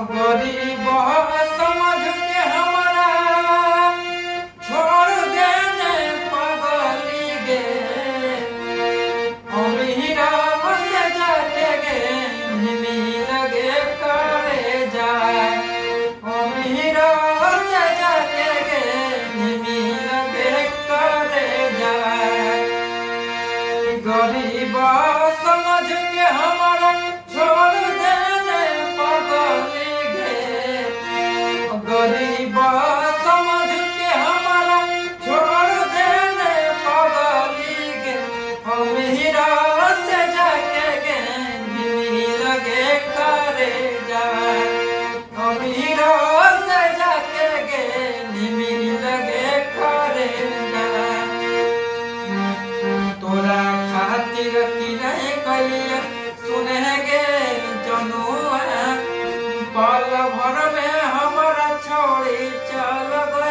गरीब समझ के हमारा छोड़ देने पगली गे अमीर से जाते गे मिल गे करे जाए अमीर से जाते गे मिल गे करे जाए गरीब समझ के हमारा छोड़ देने पगली गे गरीब समझ के हमारा छोड़ देने पगली गे अमीर से जाके गे मिल गे करे जाए अमीर से जाके गे मिल गे करे जाए तोरा खातिर की नहीं कलिया सुने गे जनुआ पल भर में हमारा छोड़ी चल गई